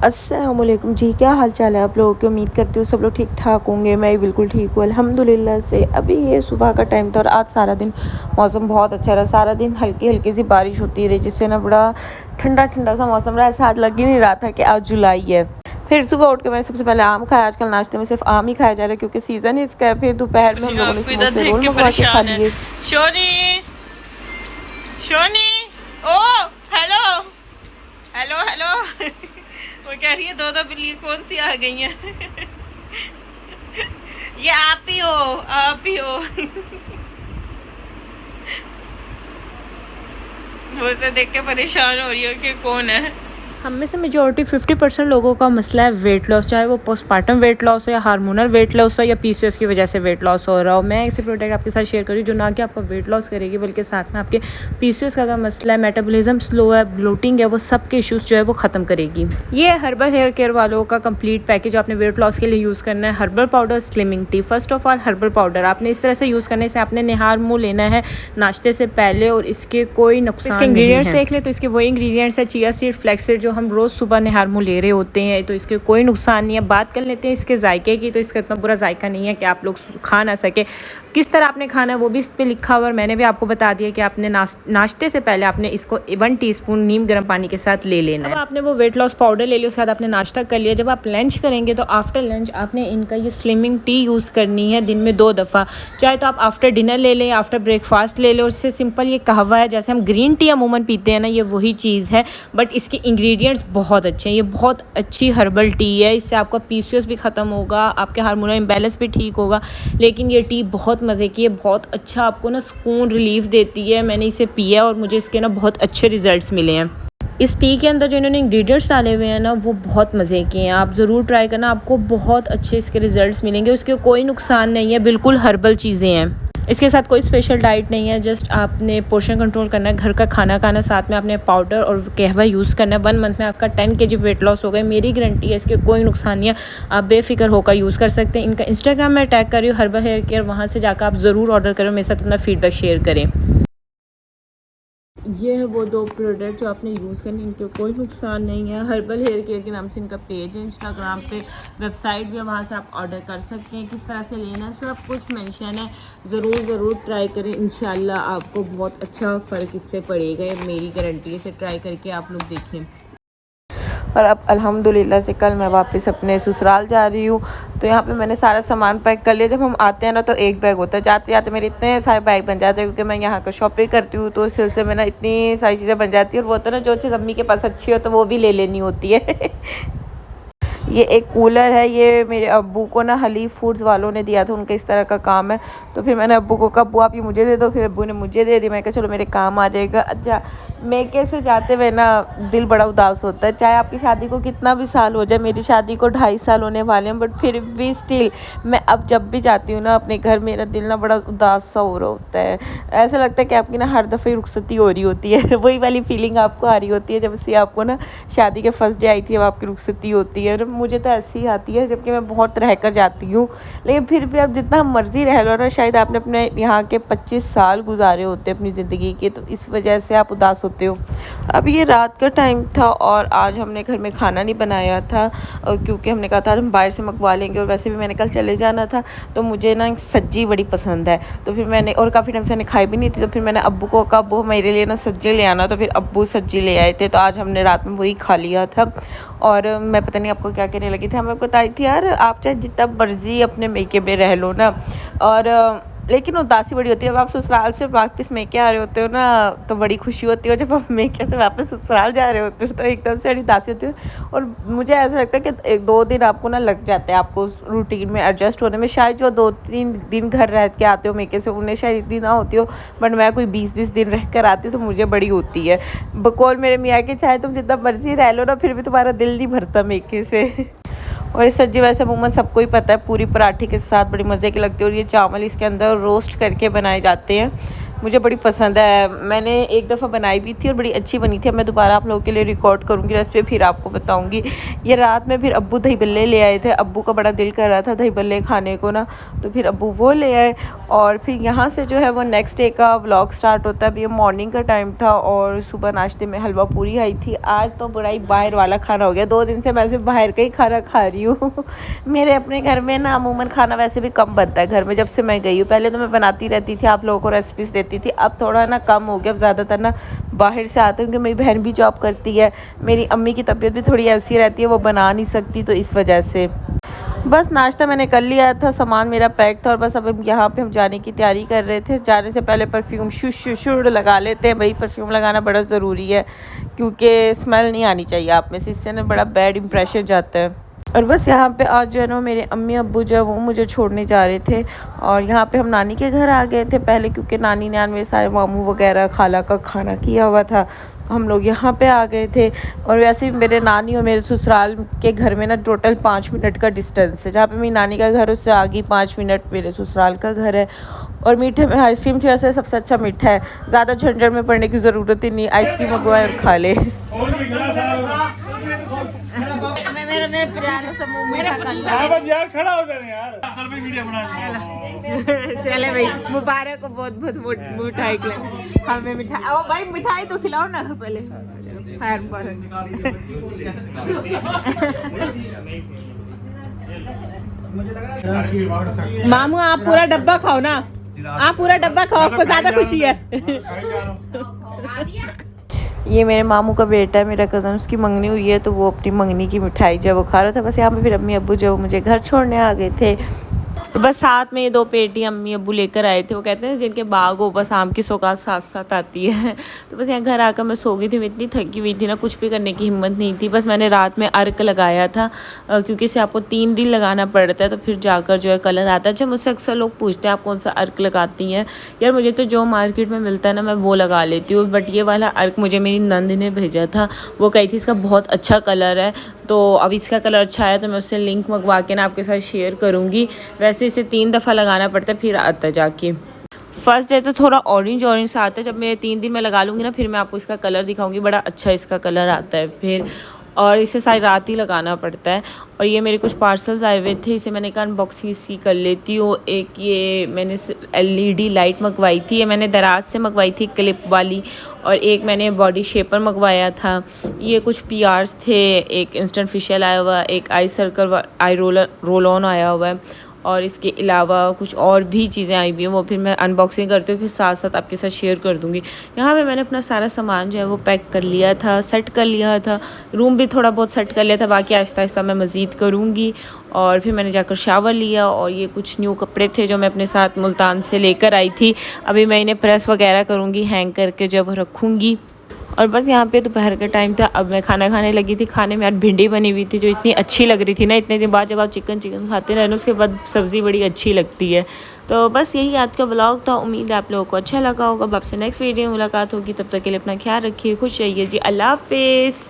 अस्सलामुअलैकुम जी, क्या हाल चाल है आप लोगों की। उम्मीद करती हूँ सब लोग ठीक ठाक होंगे। मैं भी बिल्कुल ठीक हूँ अल्हम्दुलिल्लाह से। अभी ये सुबह का टाइम था और आज सारा दिन मौसम बहुत अच्छा रहा। सारा दिन हल्की हल्की सी बारिश होती रही, जिससे ना बड़ा ठंडा ठंडा सा मौसम रहा। ऐसा आज लग ही नहीं रहा था कि आज जुलाई है। फिर सुबह उठ के मैंने सबसे पहले आम खाया। आजकल नाश्ते में सिर्फ आम ही खाया जा रहा है क्योंकि सीज़न ही इसका है। फिर दोपहर में हम लोगों ने आपको इधर समोसे देख रोल के मंगवा के खा परेशान है। लिए। शोनी, शोनी, ओ हेलो, हेलो हेलो। वो कह रही है दो दो बिल्ली कौन सी आ गई हैं। ये आप ही हो, आप ही हो। वो उसे देख के परेशान हो रही हो कि कौन है। हम में से मेजोरिटी 50% लोगों का मसला है वेट लॉस, चाहे वो पोस्टपार्टम वेट लॉस हो या हार्मोनल वेट लॉस हो या पीसीओएस की वजह से वेट लॉस हो रहा हो। मैं ऐसे प्रोडक्ट आपके साथ शेयर करूँ जो ना कि आपका वेट लॉस करेगी बल्कि साथ में आपके पीसीओएस का अगर मसला है, मेटाबॉलिज्म स्लो है, ब्लोटिंग है, वो सब के इशूज़ जो है वो ख़त्म करेगी। ये हर्बल हेयर केयर वालों का कंप्लीट पैकेज आपने वेट लॉस के लिए यूज़ करना है। Herbal powder, slimming T. First of all herbal powder आपने इस तरह से यूज़ करने से आपने निहार मुँह लेना है नाश्ते से पहले और इसके कोई नुकसान नहीं है। इंग्रीडियंट्स देख ले तो इसके वही इंग्रीडियंट्स है चिया सीड, फ्लैक्स सीड, जो हम रोज़ सुबह निहार मुँह ले रहे होते हैं, तो इसके कोई नुकसान नहीं है। बात कर लेते हैं इसके जायके की, तो इसका इतना बुरा जायका नहीं है कि आप लोग खा ना सके। किस तरह आपने खाना है वो भी इस पर लिखा हुआ, और मैंने भी आपको बता दिया कि आपने नाश्ते से पहले आपने इसको 1 टीस्पून नीम गर्म पानी के साथ ले लेना है। अब आपने वो वेट लॉस पाउडर ले लिया, उसके बाद आपने नाश्ता कर लिया। जब आप लंच करेंगे तो आफ्टर लंच आपने इनका ये स्लिमिंग टी यूज़ करनी है दिन में 2 दफ़ा। चाहे तो आप आफ्टर डिनर ले लें, आफ्टर ब्रेकफास्ट ले लें। उससे सिंपल ये कहवा है, जैसे हम ग्रीन टी अमूमन पीते हैं ना, ये वही चीज़ है, बट इसके इंग्रेडिएंट्स बहुत अच्छे हैं। ये बहुत अच्छी हर्बल टी है, इससे आपका पीसीओएस भी ख़त्म होगा, आपके हार्मोनल इम्बैलेंस भी ठीक होगा। लेकिन ये टी बहुत मज़े की है, बहुत अच्छा आपको ना सुकून रिलीफ देती है। मैंने इसे पिया और मुझे इसके ना बहुत अच्छे रिजल्ट्स मिले हैं। इस टी के अंदर जो इन्होंने इंग्रेडिएंट्स डाले हुए हैं ना, वो बहुत मज़े के हैं। आप ज़रूर ट्राई करना, आपको बहुत अच्छे इसके रिजल्ट्स मिलेंगे। उसके कोई नुकसान नहीं है, बिल्कुल हर्बल चीज़ें हैं। इसके साथ कोई स्पेशल डाइट नहीं है, जस्ट आपने पोर्शन कंट्रोल करना है, घर का खाना खाना, साथ में आपने पाउडर और कहवा यूज़ करना है। 1 मंथ में आपका 10 kg वेट लॉस हो गया। मेरी गारंटी है, इसके कोई नुकसान नहीं है, आप बेफिक्र होकर यूज़ कर सकते हैं। इनका इंस्टाग्राम में टैग कर रही हूँ, हर्बल हेयर केयर, वहाँ से जाकर आप ज़रूर ऑर्डर करें, मेरे साथ अपना फीडबैक शेयर करें। ये है वो 2 प्रोडक्ट जो आपने यूज़ करने, इनके कोई नुकसान नहीं है। हर्बल हेयर केयर के नाम से इनका पेज है इंस्टाग्राम पे, वेबसाइट भी है, वहाँ से आप ऑर्डर कर सकते हैं। किस तरह से लेना है सब कुछ मेंशन है, ज़रूर ट्राई करें। इंशाल्लाह आपको बहुत अच्छा फ़र्क इससे पड़ेगा, मेरी गारंटी है। इसे ट्राई करके आप लोग देखें। और अब अल्हम्दुलिल्लाह से कल मैं वापस अपने ससुराल जा रही हूँ, तो यहाँ पे मैंने सारा सामान पैक कर लिया। जब हम आते हैं ना तो एक बैग होता है, जाते जाते मेरे इतने सारे बैग बन जाते हैं क्योंकि मैं यहाँ का शॉपिंग करती हूँ, तो उस सिलसिले में ना इतनी सारी चीज़ें बन जाती है। और वो होता है ना, जो चीज़ अम्मी के पास अच्छी हो तो वो भी ले लेनी होती है। ये एक कूलर है, ये मेरे अब्बू को ना हलीफ फूड्स वालों ने दिया था, उनका इस तरह का काम है। तो फिर मैंने अब्बू को कहा अब्बू आप ये मुझे दे दो, फिर अब्बू ने मुझे दे दी। मैं कहा चलो मेरे काम आ जाएगा। अच्छा, मेके से जाते हुए ना दिल बड़ा उदास होता है, चाहे आपकी शादी को कितना भी साल हो जाए। मेरी शादी को 2.5 साल होने वाले हैं, बट फिर भी स्टिल मैं अब जब भी जाती हूँ ना अपने घर, मेरा दिल ना बड़ा उदास सा हो रहा होता है। ऐसा लगता है कि आपकी ना हर दफ़े रुखसती हो रही होती है। वही वाली फीलिंग आपको आ रही होती है जब से आपको ना शादी के फर्स्ट डे आई थी, अब आपकी रुखसती होती है। मुझे तो ऐसी ही आती है, जबकि मैं बहुत रह कर जाती हूँ। लेकिन फिर भी अब जितना मर्ज़ी रह लो ना, शायद आपने अपने यहाँ के 25 साल गुजारे होते अपनी ज़िंदगी के, तो इस वजह से आप उदास होते हो। अब ये रात का टाइम था और आज हमने घर में खाना नहीं बनाया था, क्योंकि हमने कहा था हम बाहर से मंगवा लेंगे। और वैसे भी मैंने कल चले जाना था, तो मुझे ना सब्जी बड़ी पसंद है। तो फिर मैंने, और काफ़ी टाइम से मैंने खाई भी नहीं थी, तो फिर मैंने अब्बू को कहा अब्बू मेरे लिए ना सब्जी ले आना। तो फिर अब्बू सब्जी ले आए थे, तो आज हमने रात में वही खा लिया था। और मैं पता नहीं आपको क्या कहने लगी थी, हमें बताई थी यार आप चाहे जितना मर्जी अपने मेके में रह लो ना, और लेकिन उदासी बड़ी होती है। जब आप ससुराल से वापस मेके आ रहे होते हो ना, तो बड़ी खुशी होती है। जब आप मेके से वापस ससुराल जा रहे होते हो तो एकदम से बड़ी उदासी होती है। और मुझे ऐसा लगता है कि 1-2 दिन आपको ना लग जाते हैं आपको रूटीन में एडजस्ट होने में। शायद जो 2-3 दिन घर रह के आते हो मेके से, उन्हें शायद इतनी ना होती हो, बट मैं कोई 20-20 दिन रह कर आती हूँ तो मुझे बड़ी होती है। बकौल मेरे मियाँ के, चाहे तुम जितना मर्जी रह लो ना, फिर भी तुम्हारा दिल नहीं भरता मेके से। और ये सब्जी वैसे अमूमन सबको ही पता है, पूरी पराठे के साथ बड़ी मज़े की लगती है। और ये चावल इसके अंदर रोस्ट करके बनाए जाते हैं। मुझे बड़ी पसंद है। मैंने एक दफ़ा बनाई भी थी और बड़ी अच्छी बनी थी। अब मैं दोबारा आप लोगों के लिए रिकॉर्ड करूँगी रेसिपी, फिर आपको बताऊँगी। ये रात में फिर अब्बू दही बल्ले ले आए थे। अब्बू का बड़ा दिल कर रहा था दही बल्ले खाने को ना, तो फिर अब्बू वो ले आए। और फिर यहाँ से जो है वो नेक्स्ट डे का व्लॉग स्टार्ट होता है। अभी ये मॉर्निंग का टाइम था और सुबह नाश्ते में हलवा पूरी आई थी। आज तो बड़ा ही बाहर वाला खाना हो गया। 2 दिन से मैं सिर्फ बाहर का ही खाना खा रही हूँ। मेरे अपने घर में ना अमूमन खाना वैसे भी कम बनता है घर में, जब से मैं गई हूँ। पहले तो मैं बनाती रहती थी, आप लोगों को रेसिपीज़ देती थी, अब थोड़ा ना कम हो गया। अब ज़्यादातर ना बाहर से आते हैं, क्योंकि मेरी बहन भी जॉब करती है, मेरी अम्मी की तबीयत भी थोड़ी ऐसी रहती है, वो बना नहीं सकती, तो इस वजह से। बस नाश्ता मैंने कर लिया था, सामान मेरा पैक था और बस अब यहाँ पे हम जाने की तैयारी कर रहे थे। जाने से पहले परफ्यूम शुड़ लगा लेते हैं भाई। परफ्यूम लगाना बड़ा ज़रूरी है, क्योंकि स्मेल नहीं आनी चाहिए आप में से, इससे ना बड़ा बैड इंप्रेशन जाता है। और बस यहाँ पे आज जो है ना मेरे अम्मी अब्बू जो है वो मुझे छोड़ने जा रहे थे। और यहाँ पे हम नानी के घर आ गए थे पहले, क्योंकि नानी ने मेरे सारे मामू वगैरह खाला का खाना किया हुआ था, हम लोग यहाँ पे आ गए थे। और वैसे भी मेरे नानी और मेरे ससुराल के घर में ना टोटल 5 मिनट का डिस्टेंस है। जहाँ पे मेरी नानी का घर उससे आगे 5 मिनट मेरे ससुराल का घर है। और मीठे में आइसक्रीम जो है सबसे अच्छा मीठा है, ज़्यादा झंझट में पड़ने की ज़रूरत ही नहीं, आइसक्रीम मंगवाए और खा ले। मेरे प्यारे से मुंह मीठा कर यार खड़ा हो जाए यार, चल भाई वीडियो बना। चले भाई, मुबारक को बहुत बहुत मिठाई खिलाओ हमें। मिठाई, ओ भाई मिठाई तो खिलाओ ना पहले। मामू आप पूरा डब्बा खाओ ना, आप पूरा डब्बा खाओ, आपको ज्यादा खुशी है। ये मेरे मामू का बेटा है, मेरा कज़न, उसकी मंगनी हुई है, तो वो अपनी मंगनी की मिठाई जो है वो खा रहा था। बस यहाँ पे फिर अम्मी अब्बू जो मुझे घर छोड़ने आ गए थे। बस साथ में ये 2 पेटी अम्मी अब्बू लेकर आए थे। वो कहते हैं जिनके बाग हो बस आम की सौगात साथ साथ आती है। तो बस यहाँ घर आकर मैं सो गई थी। मैं इतनी थकी हुई थी ना, कुछ भी करने की हिम्मत नहीं थी। बस मैंने रात में अर्क लगाया था, क्योंकि इसे आपको 3 दिन लगाना पड़ता है, तो फिर जाकर जो है कलर आता है। जब मुझसे अक्सर लोग पूछते हैं आप कौन सा अर्क लगाती हैं, यार मुझे तो जो मार्केट में मिलता है ना मैं वो लगा लेती हूँ। बट ये वाला अर्क मुझे मेरी नंद ने भेजा था, वो कही थी इसका बहुत अच्छा कलर है, तो अब इसका कलर अच्छा है तो मैं उससे लिंक मंगवा के ना आपके साथ शेयर करूँगी। वैसे इसे 3 दफ़ा लगाना पड़ता है, फिर आता है जाके। फर्स्ट डे तो थोड़ा ऑरेंज ऑरेंज सा आता है, जब मैं 3 दिन में लगा लूँगी ना फिर मैं आपको इसका कलर दिखाऊंगी, बड़ा अच्छा इसका कलर आता है फिर। और इसे सारी रात ही लगाना पड़ता है। और ये मेरे कुछ पार्सल्स आए हुए थे, इसे मैंने कहा अनबॉक्सिंग इसकी कर लेती हूँ। एक ये मैंने LED लाइट मंगवाई थी, ये मैंने दराज से मंगवाई थी क्लिप वाली। और एक मैंने बॉडी शेपर मंगवाया था। ये कुछ PRs थे, एक इंस्टेंट फेशियल आया हुआ, एक आई सर्कल आई रोल ऑन आया हुआ है। और इसके अलावा कुछ और भी चीज़ें आई हुई हैं, वो फिर मैं अनबॉक्सिंग करती हूँ, फिर साथ साथ आपके साथ शेयर कर दूँगी। यहाँ पे मैंने अपना सारा सामान जो है वो पैक कर लिया था, सेट कर लिया था, रूम भी थोड़ा बहुत सेट कर लिया था, बाकी आहिस्ता आहिस्ता मैं मज़ीद करूँगी। और फिर मैंने जाकर शावर लिया। और ये कुछ न्यू कपड़े थे जो मैं अपने साथ मुल्तान से लेकर आई थी, अभी मैं इन्हें प्रेस वगैरह करूँगी, हैंग करके जो वो रखूँगी। और बस यहाँ पे दोपहर का टाइम था, अब मैं खाना खाने लगी थी। खाने में यार भिंडी बनी हुई थी जो इतनी अच्छी लग रही थी ना, इतने दिन बाद जब आप चिकन खाते रहे ना उसके बाद सब्ज़ी बड़ी अच्छी लगती है। तो बस यही आज का व्लॉग था, उम्मीद है आप लोगों को अच्छा लगा होगा। अब आपसे नेक्स्ट वीडियो में मुलाकात होगी, तब तक के लिए अपना ख्याल रखिए, खुश रहिए जी, अल्लाह हाफिज़।